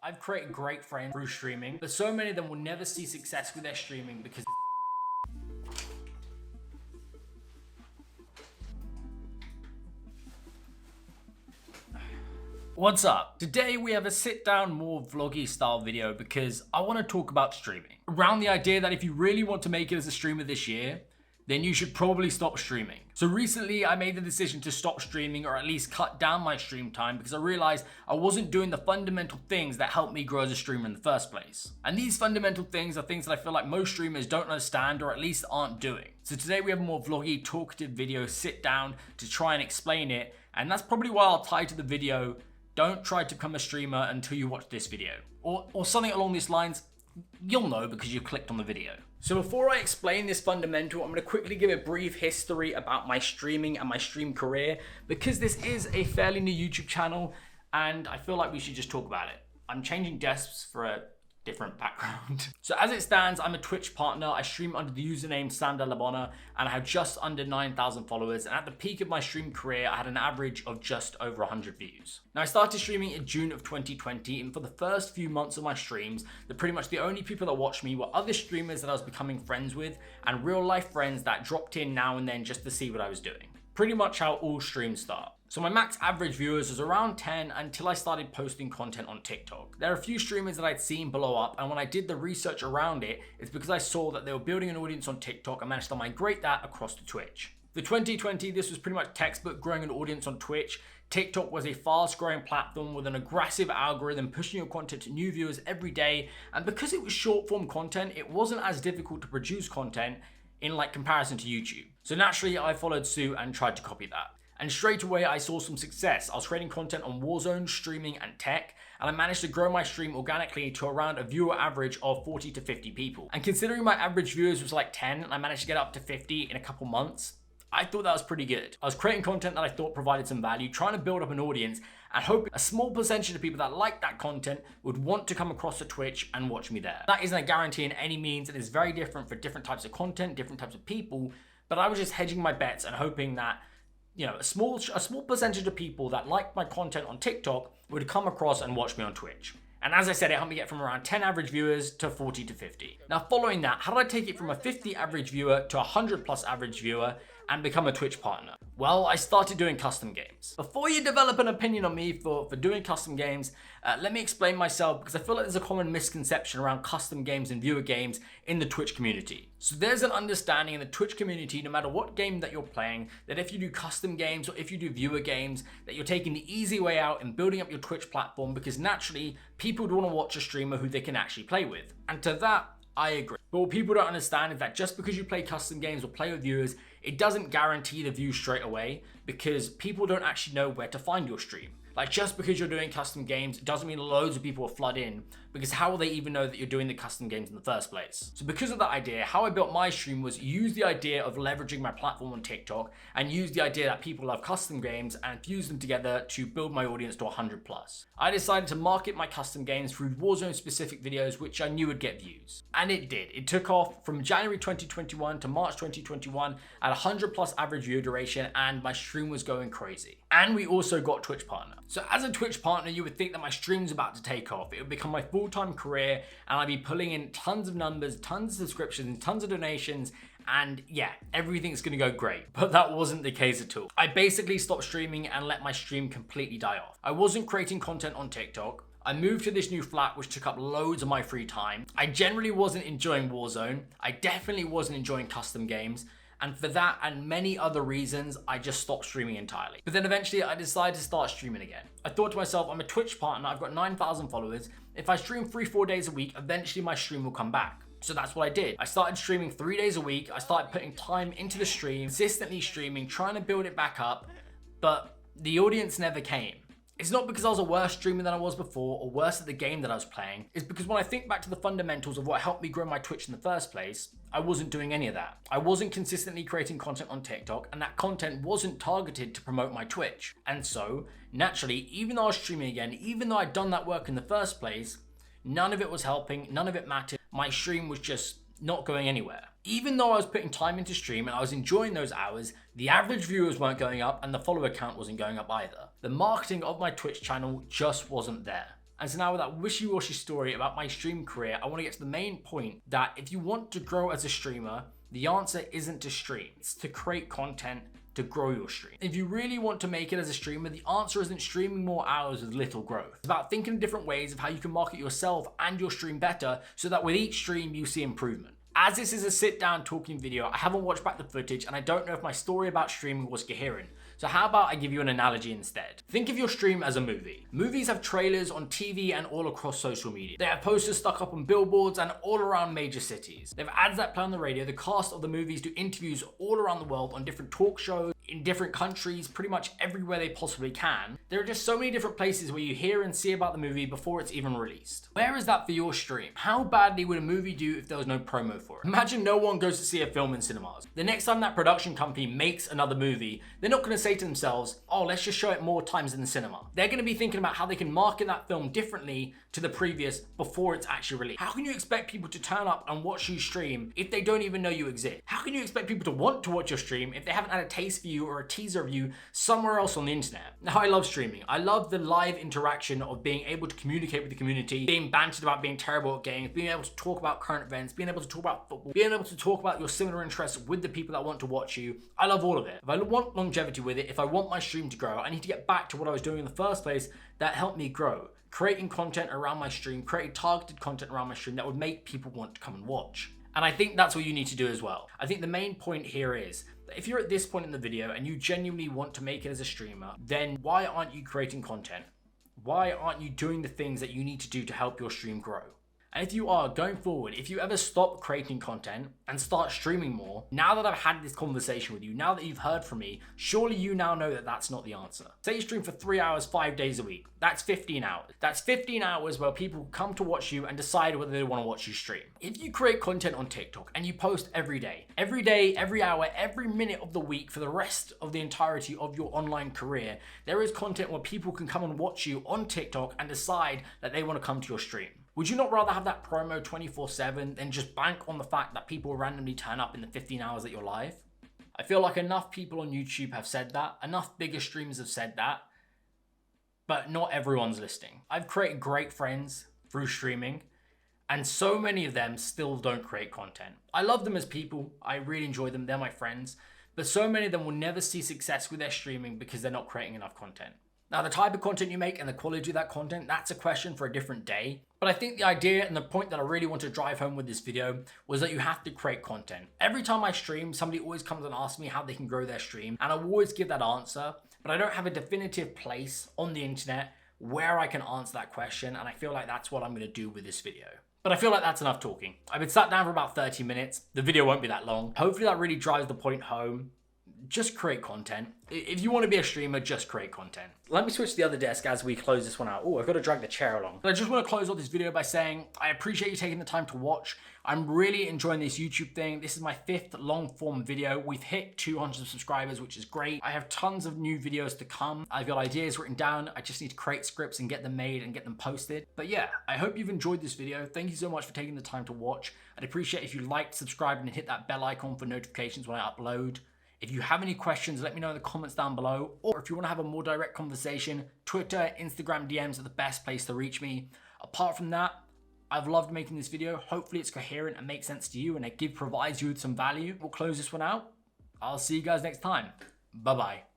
I've created great friends through streaming, but so many of them will never see success with their streaming because What's up? Today we have a sit down, more vloggy style video because I want to talk about streaming. Around the idea that if you really want to make it as a streamer this year, then you should probably stop streaming. So recently I made the decision to stop streaming, or at least cut down my stream time, because I realized I wasn't doing the fundamental things that helped me grow as a streamer in the first place. And these fundamental things are things that I feel like most streamers don't understand, or at least aren't doing. So today we have a more vloggy, talkative video, sit down to try and explain it. And that's probably why I'll title the video, "Don't try to become a streamer until you watch this video." Or something along these lines. You'll know because you clicked on the video. So before I explain this fundamental, I'm going to quickly give a brief history about my streaming and my stream career, because this is a fairly new YouTube channel and I feel like we should just talk about it. I'm changing desks for a different background. So as it stands, I'm a Twitch partner. I stream under the username Sander Labona and I have just under 9,000 followers. And at the peak of my stream career, I had an average of just over 100 views. Now I started streaming in June of 2020, and for the first few months of my streams, pretty much the only people that watched me were other streamers that I was becoming friends with and real life friends that dropped in now and then just to see what I was doing. Pretty much how all streams start. So my max average viewers was around 10 until I started posting content on TikTok. There are a few streamers that I'd seen blow up, and when I did the research around it, it's because I saw that they were building an audience on TikTok and managed to migrate that across to Twitch. For 2020, this was pretty much textbook growing an audience on Twitch. TikTok was a fast growing platform with an aggressive algorithm pushing your content to new viewers every day, and because it was short form content, it wasn't as difficult to produce content in comparison to YouTube. So naturally I followed suit and tried to copy that. And straight away I saw some success. I was creating content on Warzone, streaming and tech, and I managed to grow my stream organically to around a viewer average of 40 to 50 people. And considering my average viewers was like 10 and I managed to get up to 50 in a couple months, I thought that was pretty good. I was creating content that I thought provided some value, trying to build up an audience and hoping a small percentage of people that like that content would want to come across to Twitch and watch me there. That isn't a guarantee in any means. It is very different for different types of content, different types of people, but I was just hedging my bets and hoping that a small percentage of people that liked my content on TikTok would come across and watch me on Twitch. And as I said, it helped me get from around 10 average viewers to 40 to 50. Now following that, how did I take it from a 50 average viewer to a 100 plus average viewer and become a Twitch partner? Well, I started doing custom games. Before you develop an opinion on me for doing custom games, let me explain myself, because I feel like there's a common misconception around custom games and viewer games in the Twitch community. So there's an understanding in the Twitch community, no matter what game that you're playing, that if you do custom games or if you do viewer games, that you're taking the easy way out and building up your Twitch platform, because naturally people do want to watch a streamer who they can actually play with. And to that, I agree. But what people don't understand is that just because you play custom games or play with viewers, it doesn't guarantee the views straight away, because people don't actually know where to find your stream. Like, just because you're doing custom games doesn't mean loads of people will flood in, because how will they even know that you're doing the custom games in the first place? So because of that idea, how I built my stream was use the idea of leveraging my platform on TikTok and use the idea that people love custom games and fuse them together to build my audience to 100 plus. I decided to market my custom games through Warzone specific videos, which I knew would get views. And it did. It took off from January 2021 to March 2021 at 100 plus average view duration, and my stream was going crazy. And we also got Twitch partner. So as a Twitch partner, you would think that my stream's about to take off. It would become my full-time career and I'd be pulling in tons of numbers, tons of subscriptions, tons of donations, and yeah, everything's gonna go great. But that wasn't the case at all. I basically stopped streaming and let my stream completely die off. I wasn't creating content on TikTok. I moved to this new flat, which took up loads of my free time. I generally wasn't enjoying Warzone. I definitely wasn't enjoying custom games. And for that and many other reasons, I just stopped streaming entirely. But then eventually I decided to start streaming again. I thought to myself, I'm a Twitch partner, I've got 9,000 followers. If I stream 3-4 days a week, eventually my stream will come back. So that's what I did. I started streaming 3 days a week. I started putting time into the stream, consistently streaming, trying to build it back up, but the audience never came. It's not because I was a worse streamer than I was before or worse at the game that I was playing. It's because when I think back to the fundamentals of what helped me grow my Twitch in the first place, I wasn't doing any of that. I wasn't consistently creating content on TikTok, and that content wasn't targeted to promote my Twitch. And so, naturally, even though I was streaming again, even though I'd done that work in the first place, none of it was helping, none of it mattered. My stream was just not going anywhere. Even though I was putting time into stream and I was enjoying those hours, the average viewers weren't going up and the follower count wasn't going up either. The marketing of my Twitch channel just wasn't there. And so now with that wishy-washy story about my stream career, I want to get to the main point that if you want to grow as a streamer, the answer isn't to stream, it's to create content to grow your stream. If you really want to make it as a streamer, the answer isn't streaming more hours with little growth. It's about thinking of different ways of how you can market yourself and your stream better so that with each stream you see improvement. As this is a sit down talking video, I haven't watched back the footage and I don't know if my story about streaming was coherent. So how about I give you an analogy instead? Think of your stream as a movie. Movies have trailers on TV and all across social media. They have posters stuck up on billboards and all around major cities. They have ads that play on the radio. The cast of the movies do interviews all around the world on different talk shows, in different countries, pretty much everywhere they possibly can. There are just so many different places where you hear and see about the movie before it's even released. Where is that for your stream? How badly would a movie do if there was no promo for it? Imagine no one goes to see a film in cinemas. The next time that production company makes another movie, they're not going to say to themselves, oh, let's just show it more times in the cinema. They're going to be thinking about how they can market that film differently to the previous before it's actually released. How can you expect people to turn up and watch you stream if they don't even know you exist? How can you expect people to want to watch your stream if they haven't had a taste for you or a teaser of you somewhere else on the internet? Now, I love streaming. I love the live interaction of being able to communicate with the community, being bantered about being terrible at games, being able to talk about current events, being able to talk about football, being able to talk about your similar interests with the people that want to watch you. I love all of it. If I want longevity with it, if I want my stream to grow, I need to get back to what I was doing in the first place that helped me grow. Creating content around my stream, creating targeted content around my stream that would make people want to come and watch. And I think that's what you need to do as well. I think the main point here is that if you're at this point in the video and you genuinely want to make it as a streamer, then why aren't you creating content? Why aren't you doing the things that you need to do to help your stream grow? And if you are, going forward, if you ever stop creating content and start streaming more, now that I've had this conversation with you, now that you've heard from me, surely you now know that that's not the answer. Say you stream for 3 hours, 5 days a week. That's 15 hours. That's 15 hours where people come to watch you and decide whether they want to watch you stream. If you create content on TikTok and you post every day, every hour, every minute of the week for the rest of the entirety of your online career, there is content where people can come and watch you on TikTok and decide that they want to come to your stream. Would you not rather have that promo 24/7 than just bank on the fact that people randomly turn up in the 15 hours that you're live? I feel like enough people on YouTube have said that, enough bigger streamers have said that, but not everyone's listening. I've created great friends through streaming, and so many of them still don't create content. I love them as people, I really enjoy them, they're my friends, but so many of them will never see success with their streaming because they're not creating enough content. Now, the type of content you make and the quality of that content, that's a question for a different day. But I think the idea and the point that I really want to drive home with this video was that you have to create content. Every time I stream, somebody always comes and asks me how they can grow their stream, and I always give that answer, but I don't have a definitive place on the internet where I can answer that question, and I feel like that's what I'm going to do with this video. But I feel like that's enough talking. I've been sat down for about 30 minutes. The video won't be that long. Hopefully that really drives the point home. Just create content. If you want to be a streamer, just create content. Let me switch to the other desk as we close this one out. Oh, I've got to drag the chair along. But I just want to close off this video by saying I appreciate you taking the time to watch. I'm really enjoying this YouTube thing. This is my 5th long form video. We've hit 200 subscribers, which is great. I have tons of new videos to come. I've got ideas written down. I just need to create scripts and get them made and get them posted. But yeah, I hope you've enjoyed this video. Thank you so much for taking the time to watch. I'd appreciate if you liked, subscribed, and hit that bell icon for notifications when I upload. If you have any questions, let me know in the comments down below. Or if you want to have a more direct conversation, Twitter, Instagram DMs are the best place to reach me. Apart from that, I've loved making this video. Hopefully it's coherent and makes sense to you and it provides you with some value. We'll close this one out. I'll see you guys next time. Bye-bye.